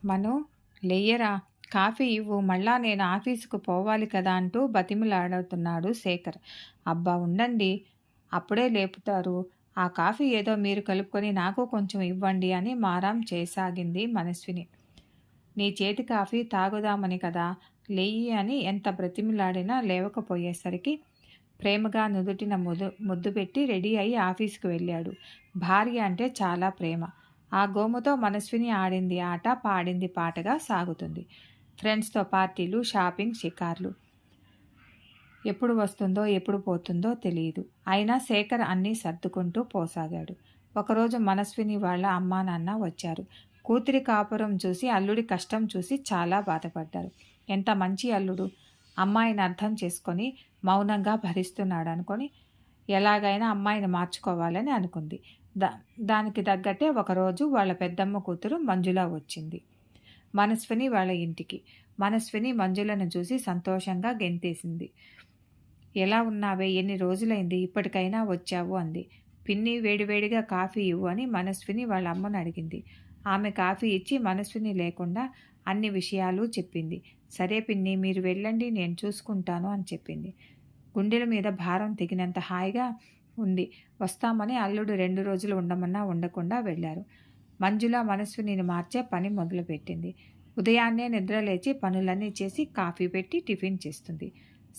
మను, లెయ్యరా, coffee ఇవ్వు, మళ్ళా నేను ఆఫీసుకు పోవాలి కదా అంటూ బతిమిలాడుతున్నాడు శేఖర్. అబ్బా ఉండండి, అప్పుడే లేపుతారు. ఆ కాఫీ ఏదో మీరు కలుపుకొని నాకు కొంచెం ఇవ్వండి అని మారాం చేయసాగింది మనస్విని. నీ చేతి కాఫీ తాగుదామని కదా, లెయ్యి అని ఎంత బ్రతిమిలాడినా లేవకపోయేసరికి ప్రేమగా నుదుటిన ముద్దు పెట్టి రెడీ అయి ఆఫీసుకు వెళ్ళాడు. భార్య అంటే చాలా ప్రేమ. ఆ గోముతో మనస్విని ఆడింది ఆట, పాడింది పాటగా సాగుతుంది. ఫ్రెండ్స్తో పార్టీలు, షాపింగ్, షికార్లు. ఎప్పుడు వస్తుందో ఎప్పుడు పోతుందో తెలియదు. అయినా శేఖర్ అన్నీ సర్దుకుంటూ పోసాగాడు. ఒకరోజు మనస్విని వాళ్ళ అమ్మా నాన్న వచ్చారు. కూతురి కాపురం చూసి, అల్లుడి కష్టం చూసి చాలా బాధపడ్డారు. ఎంత మంచి అల్లుడు, అమ్మాయిని అర్థం చేసుకొని మౌనంగా భరిస్తున్నాడు అనుకొని ఎలాగైనా అమ్మాయిని మార్చుకోవాలని అనుకుంది. దానికి తగ్గట్టే ఒకరోజు వాళ్ళ పెద్దమ్మ కూతురు మంజుల వచ్చింది మనస్విని వాళ్ళ ఇంటికి. మనస్విని మంజులను చూసి సంతోషంగా గెంతేసింది. ఎలా ఉన్నావే, ఎన్ని రోజులైంది, ఇప్పటికైనా వచ్చావు అంది. పిన్ని, వేడివేడిగా కాఫీ ఇవ్వు అని మనస్విని వాళ్ళ అమ్మను అడిగింది. ఆమె కాఫీ ఇచ్చి మనస్విని లేకుండా అన్ని విషయాలు చెప్పింది. సరే పిన్ని, మీరు వెళ్ళండి, నేను చూసుకుంటాను అని చెప్పింది. గుండెల మీద భారం తెగినంత హాయిగా ఉంది. వస్తామని అల్లుడు 2 రోజులు ఉండమన్నా ఉండకుండా వెళ్ళారు. మంజుల మనస్వినిని మార్చే పని మొదలుపెట్టింది. ఉదయాన్నే నిద్రలేచి పనులన్నీ చేసి కాఫీ పెట్టి టిఫిన్ చేస్తుంది.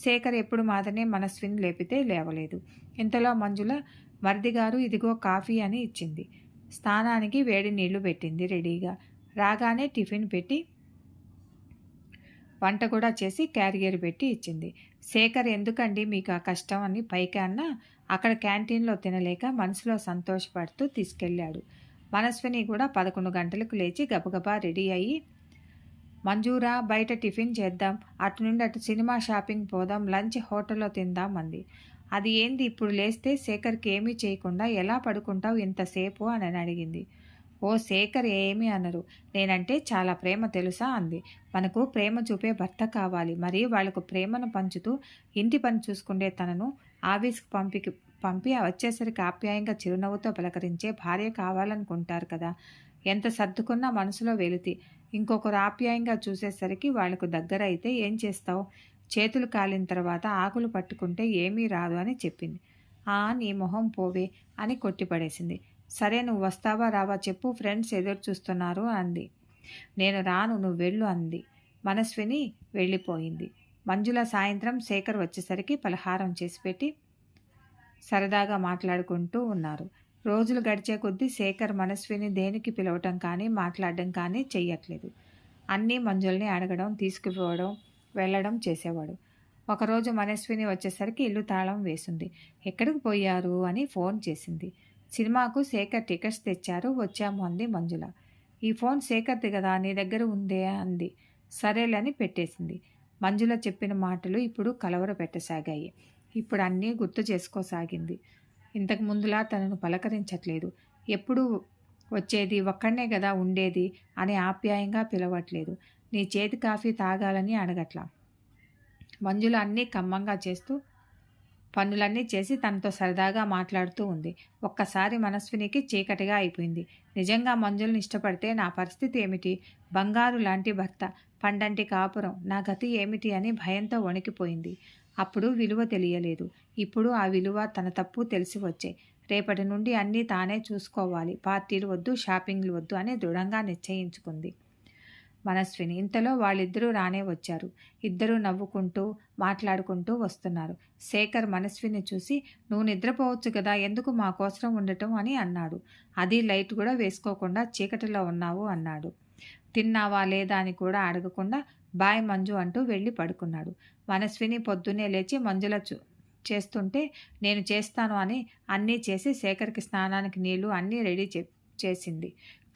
శేఖర్ ఎప్పుడు మాదనే మనస్విని లేపితే లేవలేదు. ఇంతలో మంజుల, మరిదిగారు ఇదిగో కాఫీ అని ఇచ్చింది. స్నానానికి వేడి నీళ్లు పెట్టింది రెడీగా. రాగానే టిఫిన్ పెట్టి వంట కూడా చేసి క్యారియర్ పెట్టి ఇచ్చింది. శేఖర్, ఎందుకండి మీకు ఆ కష్టం అని పైకి అన్నా అక్కడ క్యాంటీన్లో తినలేక మనసులో సంతోషపడుతూ తీసుకెళ్ళాడు. మనస్విని కూడా 11 గంటలకు లేచి గబగబా రెడీ అయ్యి, మంజూరా, బయట టిఫిన్ చేద్దాం, అటు నుండి అటు సినిమా, షాపింగ్ పోదాం, లంచ్ హోటల్లో తిందాం అంది. అది ఏంది, ఇప్పుడు లేస్తే శేఖర్కి ఏమీ చేయకుండా ఎలా పడుకుంటావు ఇంతసేపు అని అడిగింది. ఓ శేఖర్ ఏమీ అనరు, నేనంటే చాలా ప్రేమ తెలుసా అంది. మనకు ప్రేమ చూపే భర్త కావాలి, మరి వాళ్లకు ప్రేమను పంచుతూ ఇంటి పని చూసుకుంటే తనను ఆఫీస్కి పంపి వచ్చేసరికి ఆప్యాయంగా చిరునవ్వుతో పలకరించే భార్య కావాలనుకుంటారు కదా. ఎంత సర్దుకున్నా మనసులో వెలితి. ఇంకొకరు ఆప్యాయంగా చూసేసరికి వాళ్లకు దగ్గర అయితే ఏం చేస్తావు? చేతులు కాలిన తర్వాత ఆకులు పట్టుకుంటే ఏమీ రాదు అని చెప్పింది. నీ మొహం పోవే అని కొట్టిపడేసింది. సరే, నువ్వు వస్తావా రావా చెప్పు, ఫ్రెండ్స్ ఎదురు చూస్తున్నారు అంది. నేను రాను, నువ్వు వెళ్ళు అంది. మనస్విని వెళ్ళిపోయింది. మంజుల సాయంత్రం శేఖర్ వచ్చేసరికి పలహారం చేసి పెట్టి సరదాగా మాట్లాడుకుంటూ ఉన్నారు. రోజులు గడిచే కొద్దీ శేఖర్ మనస్విని దేనికి పిలవటం కానీ మాట్లాడడం కానీ చెయ్యట్లేదు. అన్నీ మంజుల్ని అడగడం, తీసుకుపోవడం, వెళ్ళడం చేసేవాడు. ఒకరోజు మనస్విని వచ్చేసరికి ఇల్లు తాళం వేసింది. ఎక్కడికి పోయారు అని ఫోన్ చేసింది. సినిమాకు శేఖర్ టికెట్స్ తెచ్చారు, వచ్చాము అంది మంజుల. ఈ ఫోన్ శేఖర్ది కదా, నీ దగ్గర ఉందే అంది. సరేలని పెట్టేసింది. మంజుల చెప్పిన మాటలు ఇప్పుడు కలవర పెట్టసాగాయి. ఇప్పుడు అన్నీ గుర్తు చేసుకోసాగింది. ఇంతకు ముందులా తనను పలకరించట్లేదు. ఎప్పుడు వచ్చేది, ఒక్కడనే కదా ఉండేది అని ఆప్యాయంగా పిలవట్లేదు. నీ చేతి కాఫీ తాగాలని అడగట్లా. మంజుల అన్నీ కమ్మంగా చేస్తూ పనులన్నీ చేసి తనతో సరదాగా మాట్లాడుతూ ఉంది. ఒక్కసారి మనస్వినికి చీకటిగా అయిపోయింది. నిజంగా మంజులను ఇష్టపడితే నా పరిస్థితి ఏమిటి? బంగారు లాంటి భర్త, పండంటి కాపురం, నా గతి ఏమిటి అని భయంతో వణికిపోయింది. అప్పుడు విలువ తెలియలేదు. ఇప్పుడు ఆ విలువ, తన తప్పు తెలిసి వచ్చాయి. రేపటి నుండి అన్నీ తానే చూసుకోవాలి. పార్టీలు వద్దు, షాపింగ్లు వద్దు అని దృఢంగా నిశ్చయించుకుంది మనస్విని. ఇంతలో వాళ్ళిద్దరూ రానే వచ్చారు. ఇద్దరూ నవ్వుకుంటూ మాట్లాడుకుంటూ వస్తున్నారు. శేఖర్ మనస్విని చూసి, నువ్వు నిద్రపోవచ్చు కదా, ఎందుకు మా కోసం ఉండటం అని అన్నాడు. అది లైట్ కూడా వేసుకోకుండా చీకటిలో ఉన్నావు అన్నాడు. తిన్నావా లేదా అని కూడా అడగకుండా బాయ్ మంజు అంటూ వెళ్ళి పడుకున్నాడు. మనస్విని పొద్దున్నే లేచి మంజుల చేస్తుంటే నేను చేస్తాను అని అన్నీ చేసి శేఖర్కి స్నానానికి నీళ్లు అన్నీ రెడీ చేసింది.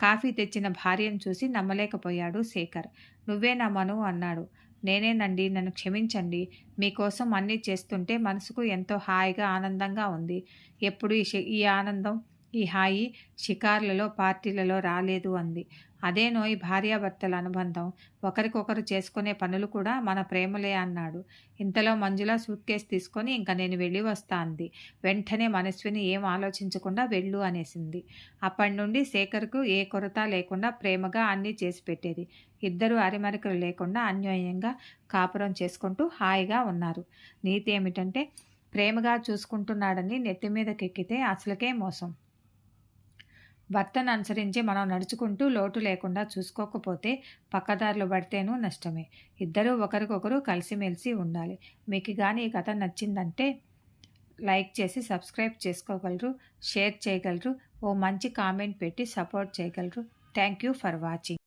కాఫీ తెచ్చిన భార్యను చూసి నమ్మలేకపోయాడు శేఖర్. నువ్వేనా మను అన్నాడు. నేనేనండి, నన్ను క్షమించండి. మీకోసం అన్నీ చేస్తుంటే మనసుకు ఎంతో హాయిగా ఆనందంగా ఉంది. ఎప్పుడు ఈ ఆనందం, ఈ హాయి షికార్లలో పార్టీలలో రాలేదు అంది. అదేనోయ్ భార్యాభర్తల అనుబంధం, ఒకరికొకరు చేసుకునే పనులు కూడా మన ప్రేమలే అన్నాడు. ఇంతలో మంజుల సూట్ కేస్ తీసుకొని ఇంక నేను వెళ్ళి వస్తా అంది. వెంటనే మనస్విని ఏం ఆలోచించకుండా వెళ్ళు అనేసింది. అప్పటి నుండి శేఖర్కు ఏ కొరత లేకుండా ప్రేమగా అన్నీ చేసి పెట్టేది. ఇద్దరు అరిమరికలు లేకుండా అన్యోన్యంగా కాపురం చేసుకుంటూ హాయిగా ఉన్నారు. నీతి ఏమిటంటే ప్రేమగా చూసుకుంటున్నాడని నెత్తిమీదకెక్కితే అసలుకే మోసం. భర్తను అనుసరించి మనం నడుచుకుంటూ లోటు లేకుండా చూసుకోకపోతే పక్కదారులు పడితేనూ నష్టమే. ఇద్దరూ ఒకరికొకరు కలిసిమెలిసి ఉండాలి. మీకు కానీ ఈ కథ నచ్చిందంటే లైక్ చేసి సబ్స్క్రైబ్ చేసుకోగలరు, షేర్ చేయగలరు, ఓ మంచి కామెంట్ పెట్టి సపోర్ట్ చేయగలరు. Thank you for watching.